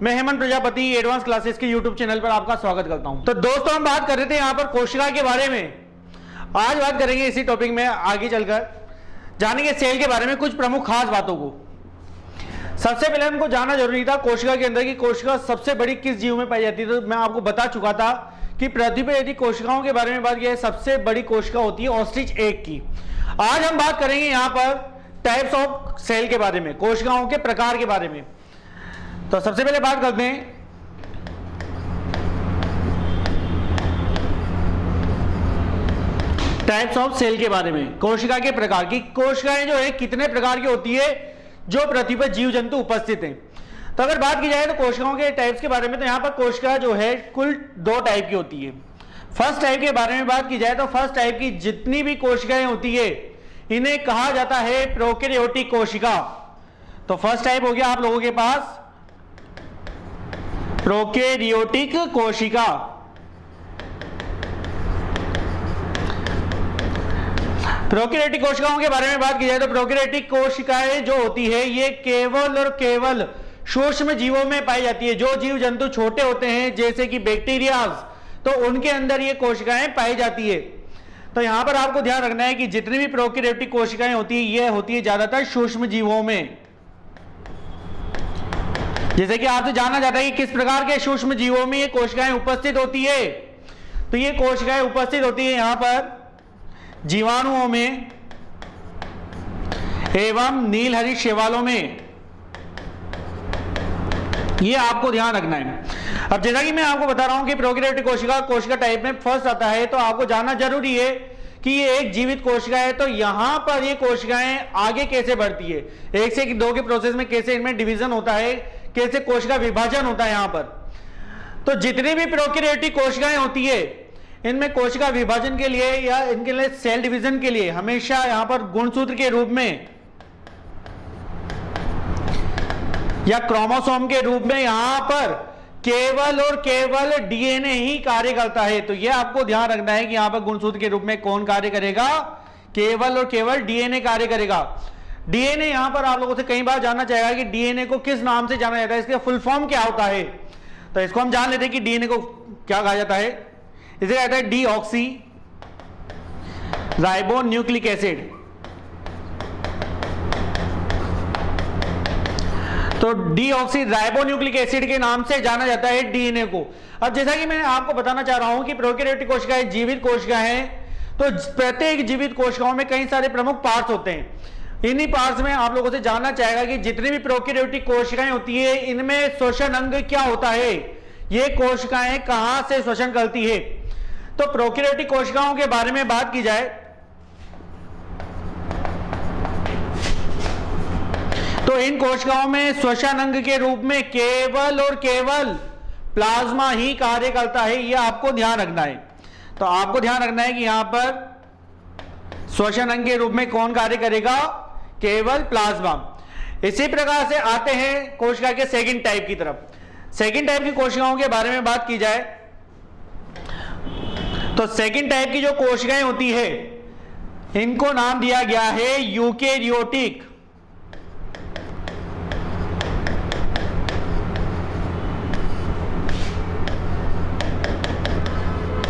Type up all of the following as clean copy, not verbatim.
मैं Hemant Prajapati advance classes के YouTube channel पर आपका स्वागत करता हूं। तो दोस्तों, हम बात कर रहे थे यहां पर कोशिका के बारे में। आज बात करेंगे इसी टॉपिक में, आगे चलकर जानेंगे सेल के बारे में कुछ प्रमुख खास बातों को। सबसे पहले हमको जानना जरूरी था कोशिका के अंदर की कोशिका सबसे बड़ी किस जीव में पाई जाती है। तो मैं आपको बता चुका था कि पृथ्वी पर यदि कोशिकाओं के बारे में बात किया, सबसे बड़ी कोशिका होती है ऑस्ट्रिच एग की। आज हम बात करेंगे यहाँ पर टाइप्स ऑफ सेल के बारे में, कोशिकाओं के प्रकार के बारे में। तो सबसे पहले बात करते हैं टाइप्स ऑफ सेल के बारे में, कोशिका के प्रकार की। कोशिकाएं जो है कितने प्रकार की होती है जो पृथ्वी पर जीव जंतु उपस्थित हैं। तो अगर बात की जाए तो कोशिकाओं के टाइप्स के बारे में, तो यहां पर कोशिका जो है कुल 2 टाइप की होती है। फर्स्ट टाइप के बारे में बात की जाए तो फर्स्ट टाइप की जितनी भी कोशिकाएं होती है इन्हें कहा जाता है प्रोकैरियोटिक कोशिका। तो फर्स्ट टाइप हो गया आप लोगों के पास प्रोकैरियोटिक कोशिका। प्रोकैरियोटिक कोशिकाओं के बारे में बात की जाए तो प्रोकैरियोटिक कोशिकाएं जो होती है ये केवल और केवल सूक्ष्म जीवों में पाई जाती है। जो जीव जंतु छोटे होते हैं जैसे कि बैक्टीरिया, तो उनके अंदर ये कोशिकाएं पाई जाती है। तो यहां पर आपको ध्यान रखना है कि जितनी भी प्रोकैरियोटिक कोशिकाएं होती है ये होती है ज्यादातर सूक्ष्म जीवों में। जैसे कि आपसे जानना जाता है कि किस प्रकार के सूक्ष्म जीवों में ये कोशिकाएं उपस्थित होती है। तो ये कोशिकाएं उपस्थित होती है यहां पर जीवाणुओं में एवं नीलहरित शैवालों में। ये आपको ध्यान रखना है। अब जैसा कि मैं आपको बता रहा हूं कि प्रोकैरियोटिक कोशिका टाइप में फर्स्ट आता है, तो आपको जानना जरूरी है कि ये एक जीवित कोशिका है। तो यहां पर ये कोशिकाएं आगे कैसे बढ़ती है, 1 से 2 के प्रोसेस में कैसे इनमें डिवीजन होता है, कैसे कोशिका विभाजन होता है यहां पर। तो जितनी भी प्रोकैरियोटिक कोशिकाएं होती है इनमें कोशिका विभाजन के लिए या इनके लिए सेल डिवीजन के लिए हमेशा यहां पर गुणसूत्र के रूप में या क्रोमोसोम के रूप में यहां पर केवल और केवल डीएनए ही कार्य करता है। तो यह आपको ध्यान रखना है कि यहां पर गुणसूत्र के रूप में कौन कार्य करेगा, केवल और केवल डीएनए कार्य करेगा। डीएनए यहां पर आप लोगों से कई बार जानना चाहेगा कि डीएनए को किस नाम से जाना जाता है, इसका फुल फॉर्म क्या होता है। तो इसको हम जान लेते हैं कि डीएनए को क्या कहा जाता है। इसे कहता है डीऑक्सी राइबो न्यूक्लिक एसिड। तो डीऑक्सी राइबो न्यूक्लिक एसिड के नाम से जाना जाता है डीएनए को। अब जैसा कि मैं आपको बताना चाह रहा हूं कि प्रोकैरियोटिक कोशिकाएं जीवित कोशिकाएं हैं, तो प्रत्येक जीवित कोशिकाओं में कई सारे प्रमुख पार्ट्स होते हैं। इन्हीं पार्ट्स में आप लोगों से जानना चाहेगा कि जितनी भी प्रोकैरियोटिक कोशिकाएं होती है इनमें श्वसन अंग क्या होता है, ये कोशिकाएं कहां से श्वसन करती है। तो प्रोकैरियोटिक कोशिकाओं के बारे में बात की जाए तो इन कोशिकाओं में श्वसन अंग के रूप में केवल और केवल प्लाज्मा ही कार्य करता है। यह आपको ध्यान रखना है। तो आपको ध्यान रखना है कि यहां पर श्वसन अंग के रूप में कौन कार्य करेगा, केवल प्लाज्मा। इसी प्रकार से आते हैं कोशिका के सेकंड टाइप की तरफ। सेकंड टाइप की कोशिकाओं के बारे में बात की जाए तो सेकंड टाइप की जो कोशिकाएं होती है इनको नाम दिया गया है यूकेरियोटिक।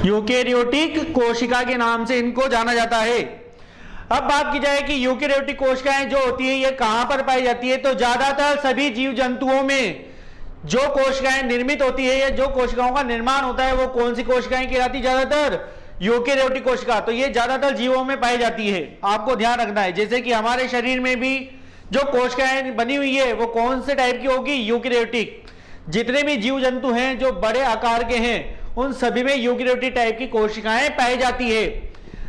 यूकेरियोटिक कोशिका के नाम से इनको जाना जाता है। अब बात की जाए कि यूकेरियोटिक कोशिकाएं जो होती है ये कहां पर पाई जाती है, तो ज्यादातर सभी जीव जंतुओं में जो कोशिकाएं निर्मित होती है या जो कोशिकाओं का निर्माण होता है वो कौन सी कोशिकाएं कहलाती है, ज्यादातर यूकेरियोटिक कोशिका। तो ये ज्यादातर जीवों में पाई जाती है, आपको ध्यान रखना है। जैसे कि हमारे शरीर में भी जो कोशिकाएं बनी हुई है वो कौन से टाइप की होगी, यूकेरियोटिक। जितने भी जीव जंतु हैं जो बड़े आकार के हैं उन सभी में यूकेरियोटिक टाइप की कोशिकाएं पाई जाती है।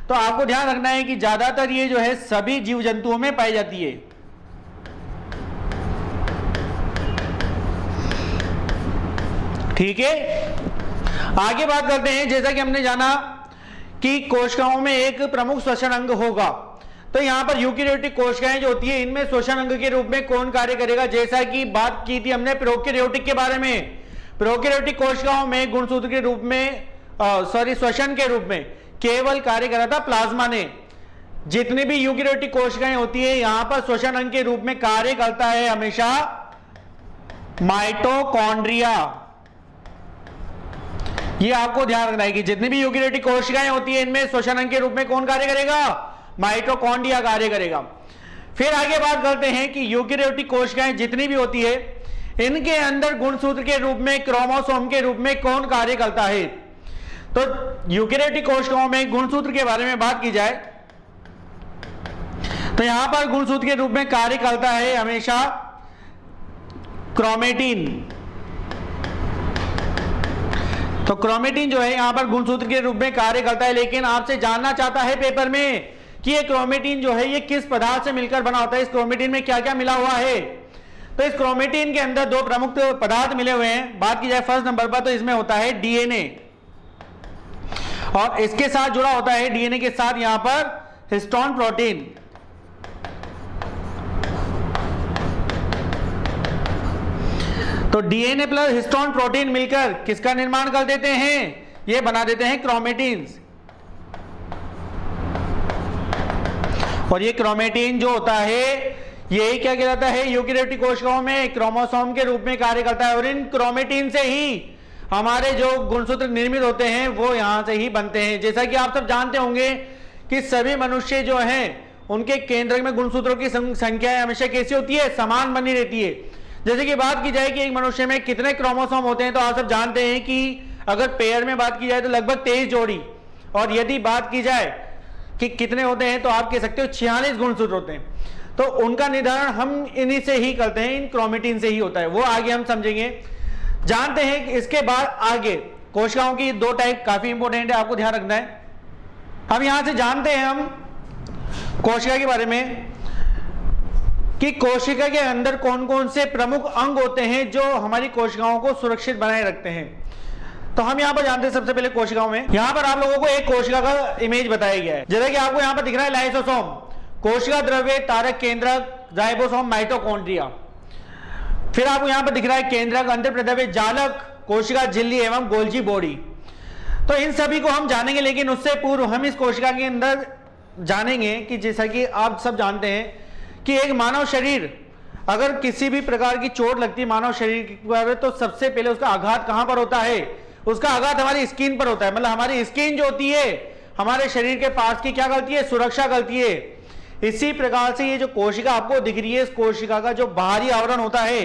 तो आपको ध्यान रखना है कि ज्यादातर ये जो है सभी जीव जंतुओं में पाई जाती है। ठीक है, आगे बात करते हैं। जैसा कि हमने जाना कि कोशिकाओं में एक प्रमुख श्वसन अंग होगा, तो यहां पर यूकेरियोटिक कोशिकाएं जो होती है इनमें श्वसन अंग के रूप में कौन कार्य करेगा। जैसा कि बात की थी हमने प्रोकैरियोटिक के बारे में, प्रोकैरियोटिक कोशिकाओं में गुणसूत्र के रूप में श्वसन के रूप में केवल कार्य करा था प्लाज्मा ने। जितनी भी यूकेरियोटिक कोशिकाएं होती है यहां पर श्वसन अंग के रूप में कार्य करता है हमेशा माइटोकॉन्ड्रिया। ये आपको ध्यान रखना है कि जितनी भी यूकेरियोटिक कोशिकाएं होती है इनमें श्वसन अंग के रूप में कौन कार्य करेगा? माइटोकॉन्ड्रिया कार्य करेगा। फिर आगे बात करते हैं कि यूकेरियोटिक कोशिकाएं जितनी भी होती है इनके अंदर गुणसूत्र के रूप में, क्रोमोसोम के रूप में कौन कार्य करता है? तो यूकेरियोटिक कोशिकाओं में गुणसूत्र के बारे में बात की जाए तो यहां पर गुणसूत्र के रूप में कार्य करता है हमेशा क्रोमेटिन। तो क्रोमेटिन जो है यहां पर गुणसूत्र के रूप में कार्य करता है, लेकिन आपसे जानना चाहता है पेपर में कि ये क्रोमेटिन जो है ये किस पदार्थ से मिलकर बना होता है, इस क्रोमेटिन में क्या क्या मिला हुआ है। तो इस क्रोमेटिन के अंदर दो प्रमुख पदार्थ मिले हुए हैं। बात की जाए फर्स्ट नंबर पर तो इसमें होता है डीएनए, और इसके साथ जुड़ा होता है डीएनए के साथ यहां पर हिस्टोन प्रोटीन। तो डीएनए प्लस हिस्टोन प्रोटीन मिलकर किसका निर्माण कर देते हैं? ये बना देते हैं क्रोमेटिन्स। और ये क्रोमेटिन जो होता है यही क्या कहलाता है? यूकेरियोटिक कोशिकाओं में क्रोमोसोम के रूप में कार्य करता है, और इन क्रोमेटिन से ही हमारे जो गुणसूत्र निर्मित होते हैं वो यहां से ही बनते हैं। जैसा कि आप सब जानते होंगे कि सभी मनुष्य जो हैं उनके केंद्र में गुणसूत्रों की संख्या हमेशा कैसी होती है? समान बनी रहती है। जैसे कि बात की जाए कि एक मनुष्य में कितने क्रोमोसोम होते हैं तो आप सब जानते हैं कि अगर पेयर में बात की जाए तो लगभग 23 जोड़ी, और यदि बात की जाए कि कितने होते हैं तो आप कह सकते हो 46 गुणसूत्र होते हैं। तो उनका निर्धारण हम इन्हीं से ही करते हैं, इन क्रोमेटिन से ही होता है। वो आगे हम समझेंगे, जानते हैं। इसके बाद आगे कोशिकाओं की दो टाइप काफी इंपॉर्टेंट है, आपको ध्यान रखना है। अब यहां से जानते हैं हम कोशिका के बारे में कि कोशिका के अंदर कौन कौन से प्रमुख अंग होते हैं जो हमारी कोशिकाओं को सुरक्षित बनाए रखते हैं। तो हम यहां पर जानते हैं सबसे पहले कोशिकाओं में, यहां पर आप लोगों को एक कोशिका का इमेज बताया गया है। जैसा कि आपको यहां पर दिख रहा है लाइसोसोम, कोशिका द्रव्य, तारक केंद्रक, राइबोसोम, माइटोकॉन्ड्रिया। फिर आपको यहां पर दिख रहा है केंद्रक, अंतःप्रद्रव्य जालक, कोशिका झिल्ली एवं गोल्जी बॉडी। तो इन सभी को हम जानेंगे, लेकिन उससे पूर्व हम इस कोशिका के अंदर जानेंगे कि जैसा कि आप सब जानते हैं कि एक मानव शरीर अगर किसी भी प्रकार की चोट लगती है मानव शरीर पर तो सबसे पहले उसका आघात कहां पर होता है? उसका आघात हमारी स्किन पर होता है। मतलब हमारी स्किन जो होती है हमारे शरीर के पास की क्या करती है? सुरक्षा करती है। इसी प्रकार से ये जो कोशिका आपको दिख रही है, इस कोशिका का जो बाहरी आवरण होता है,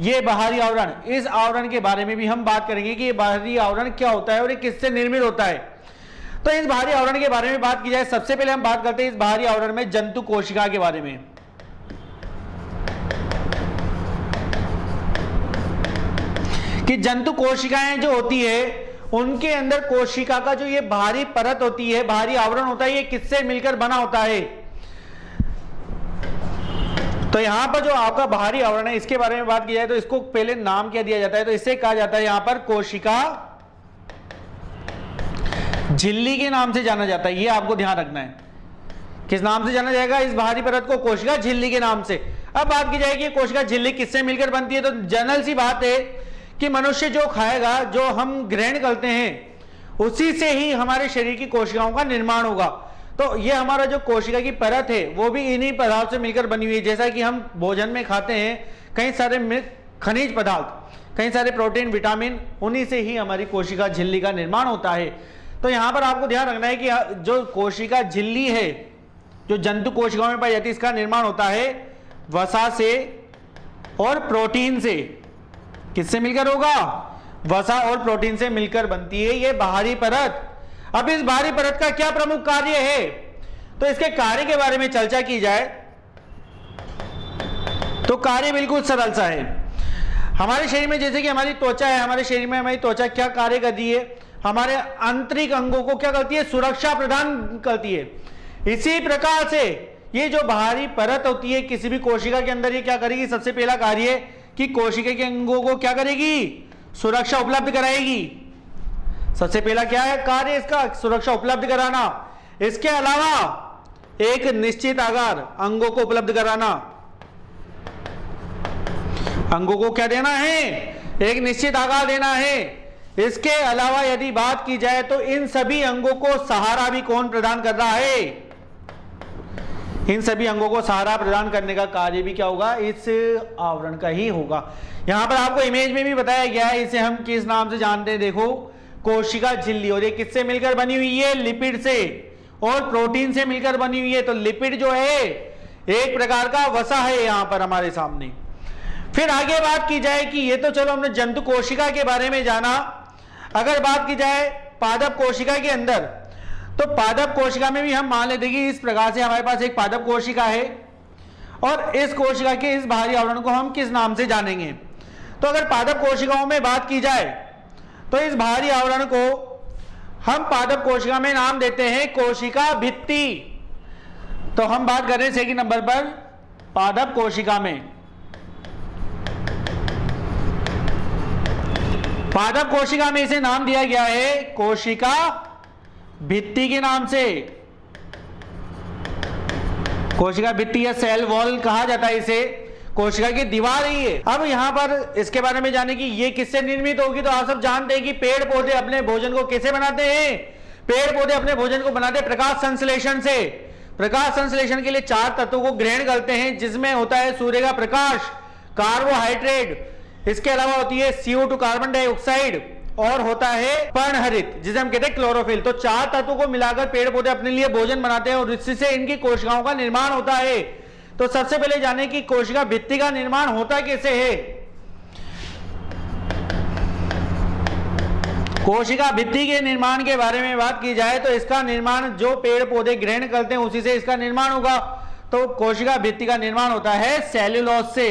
ये बाहरी आवरण, इस आवरण के बारे में भी हम बात करेंगे कि ये बाहरी आवरण क्या होता है और ये किससे निर्मित होता है। तो इस बाहरी आवरण के बारे में बात की जाए, सबसे पहले हम बात करते हैं इस बाहरी आवरण में जंतु कोशिका के बारे में। कि जंतु कोशिकाएं जो होती है उनके अंदर कोशिका का जो ये बाहरी परत होती है, बाहरी आवरण होता है, ये किससे मिलकर बना होता है? तो यहां पर जो आपका बाहरी आवरण है इसके बारे में बात की जाए तो इसको पहले नाम क्या दिया जाता है? तो इसे कहा जाता है यहां पर कोशिका झिल्ली के नाम से जाना जाता है। ये आपको ध्यान रखना है, किस नाम से जाना जाएगा इस बाहरी परत को? कोशिका झिल्ली के नाम से। अब बात की जाएगी कोशिका झिल्ली किससे मिलकर बनती है, तो जनरल सी बात है कि मनुष्य जो खाएगा, जो हम ग्रहण करते हैं उसी से ही हमारे शरीर की कोशिकाओं का निर्माण होगा। तो ये हमारा जो कोशिका की परत है वो भी इन्हीं पदार्थ से मिलकर बनी हुई है। जैसा कि हम भोजन में खाते हैं कई सारे खनिज पदार्थ, कई सारे प्रोटीन, विटामिन, उन्हीं से ही हमारी कोशिका झिल्ली का निर्माण होता है। तो यहां पर आपको ध्यान रखना है कि जो कोशिका झिल्ली है जो जंतु कोशिकाओं में पाई जाती है, इसका निर्माण होता है वसा से और प्रोटीन से। किससे मिलकर होगा? वसा और प्रोटीन से मिलकर बनती है ये बाहरी परत। अब इस बाहरी परत का क्या प्रमुख कार्य है, तो इसके कार्य के बारे में चर्चा की जाए तो कार्य बिल्कुल सरल सा है। हमारे शरीर में जैसे कि हमारी त्वचा है, हमारे शरीर में हमारी त्वचा क्या कार्य करती है? हमारे आंतरिक अंगों को क्या करती है? सुरक्षा प्रदान करती है। इसी प्रकार से ये जो बाहरी परत होती है किसी भी कोशिका के अंदर, ये क्या करेगी? सबसे पहला कार्य कि कोशिका के अंगों को क्या करेगी? सुरक्षा उपलब्ध कराएगी। सबसे पहला क्या है कार्य इसका? सुरक्षा उपलब्ध कराना। इसके अलावा एक निश्चित आकार अंगों को उपलब्ध कराना। अंगों को क्या देना है? एक निश्चित आकार देना है। इसके अलावा यदि बात की जाए तो इन सभी अंगों को सहारा भी कौन प्रदान कर रहा है? इन सभी अंगों को सहारा प्रदान करने का कार्य भी क्या होगा, इस आवरण का ही होगा। यहां पर आपको इमेज में भी बताया गया है, इसे हम किस नाम से जानते हैं, देखो कोशिका झिल्ली। और ये किससे मिलकर बनी हुई है, लिपिड से और प्रोटीन से मिलकर बनी हुई है। तो लिपिड जो है एक प्रकार का वसा है यहां पर हमारे सामने। फिर आगे बात की जाए कि ये तो चलो हमने जंतु कोशिका के बारे में जाना, अगर बात की जाए पादप कोशिका के अंदर, तो पादप कोशिका में भी हम मान लेते कि इस प्रकार से हमारे पास एक पादप कोशिका है और इस कोशिका के इस बाहरी आवरण को हम किस नाम से जानेंगे। तो अगर पादप कोशिकाओं में बात की जाए तो इस बाहरी आवरण को हम पादप कोशिका में नाम देते हैं कोशिका भित्ति। तो हम बात कर रहे हैं सेकंड नंबर पर पादप कोशिका में। पादप कोशिका में इसे नाम दिया गया है कोशिका भित्ति के नाम से। कोशिका भित्ति या सेल वॉल कहा जाता है इसे, कोशिका की दीवार ही है। अब यहां पर इसके बारे में जाने कि ये किससे निर्मित होगी, तो आप सब जानते हैं कि पेड़ पौधे अपने भोजन को कैसे बनाते हैं, पेड़ पौधे अपने भोजन को बनाते हैं प्रकाश संश्लेषण से। प्रकाश संश्लेषण के लिए 4 तत्वों को ग्रहण करते हैं, जिसमें होता है सूर्य का प्रकाश, कार्बोहाइड्रेट, इसके अलावा होती है CO2 कार्बन डाइऑक्साइड, और होता है पर्णहरित जिसे हम कहते हैं क्लोरोफिल। तो 4 तत्वों को मिलाकर पेड़ पौधे अपने लिए भोजन बनाते हैं और इससे इनकी कोशिकाओं का निर्माण होता है। तो सबसे पहले जाने कि कोशिका भित्ति का निर्माण होता कैसे है। कोशिका भित्ति के निर्माण के बारे में बात की जाए तो इसका निर्माण जो पेड़ पौधे ग्रहण करते हैं उसी से इसका निर्माण होगा। तो कोशिका भित्ति का निर्माण होता है सेल्यूलोज से,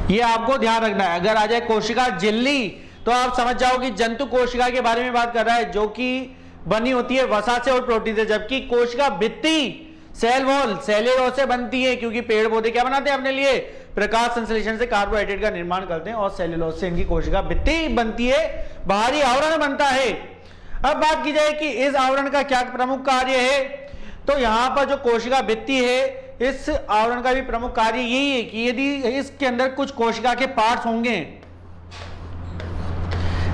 ये आपको ध्यान रखना है। अगर आ जाए कोशिका झिल्ली तो आप समझ जाओ कि जंतु कोशिका के बारे में बात कर रहा है, जो कि बनी होती है वसा से और प्रोटीन से, जबकि कोशिका भित्ति सेल वॉल सेल्यूलोज से बनती है, क्योंकि पेड़ पौधे क्या बनाते हैं अपने लिए, प्रकाश संश्लेषण से कार्बोहाइड्रेट का निर्माण करते हैं और सेल्यूलोज से इनकी कोशिका भित्ति बनती है, बाहरी आवरण बनता है। अब बात की जाए कि इस आवरण का क्या प्रमुख कार्य है, तो यहां पर जो कोशिका भित्ति है इस आवरण का भी प्रमुख कार्य यही है कि यदि इसके अंदर कुछ कोशिका के पार्ट्स होंगे,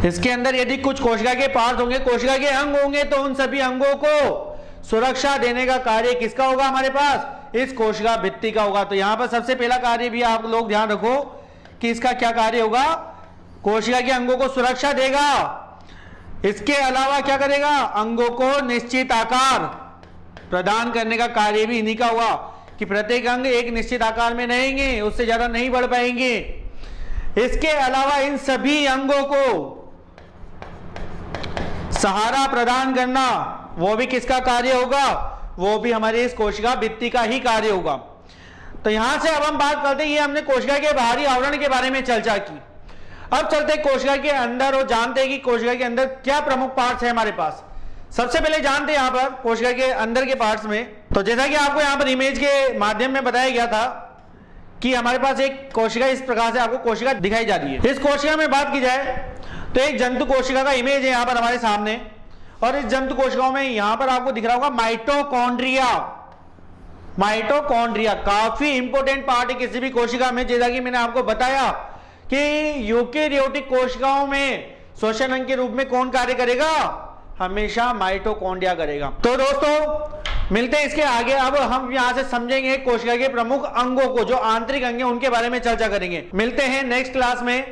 इसके अंदर यदि कुछ कोशिका के पार्ट्स होंगे, कोशिका के अंग होंगे, तो उन सभी अंगों को सुरक्षा देने का कार्य किसका होगा हमारे पास, इस कोशिका भित्ति का होगा। तो यहां पर सबसे पहला कार्य भी आप लोग ध्यान रखो कि इसका क्या कार्य होगा, कोशिका के अंगों को सुरक्षा देगा। इसके अलावा क्या करेगा, अंगों को निश्चित आकार प्रदान करने का कार्य भी इन्हीं का हुआ कि प्रत्येक अंग एक निश्चित आकार में रहेंगे, उससे ज्यादा नहीं बढ़ पाएंगे। इसके अलावा इन सभी अंगों को सहारा प्रदान करना वो भी किसका कार्य होगा, वो भी हमारी इस कोशिका भित्ति का ही कार्य होगा। तो यहां से अब हम बात करते हैं, ये हमने कोशिका के बाहरी आवरण के बारे में चर्चा की। अब चलते कोशिका के अंदर और जानते हैं कि कोशिका के अंदर क्या प्रमुख पार्ट्स है हमारे पास। सबसे पहले जानते हैं यहां पर कोशिका के अंदर के पार्ट्स में, तो जैसा कि आपको यहां पर इमेज के माध्यम में बताया गया था कि हमारे पास एक कोशिका इस प्रकार से आपको कोशिका दिखाई जा रही है। इस कोशिका में बात की जाए तो एक जंतु कोशिका का इमेज है यहां पर हमारे सामने, और इस जंतु कोशिकाओं में यहां पर आपको दिख रहा होगा माइटोकॉन्ड्रिया। माइटोकॉन्ड्रिया काफी इंपॉर्टेंट पार्ट है किसी भी कोशिका में, जैसा कि मैंने आपको बताया कि यूकेरियोटिक कोशिकाओं में श्वसन अंग के रूप में कौन कार्य करेगा, हमेशा माइटोकॉन्ड्रिया करेगा। तो दोस्तों मिलते हैं इसके आगे। अब हम यहां से समझेंगे कोशिका के प्रमुख अंगों को, जो आंतरिक अंग हैं उनके बारे में चर्चा करेंगे। मिलते हैं नेक्स्ट क्लास में।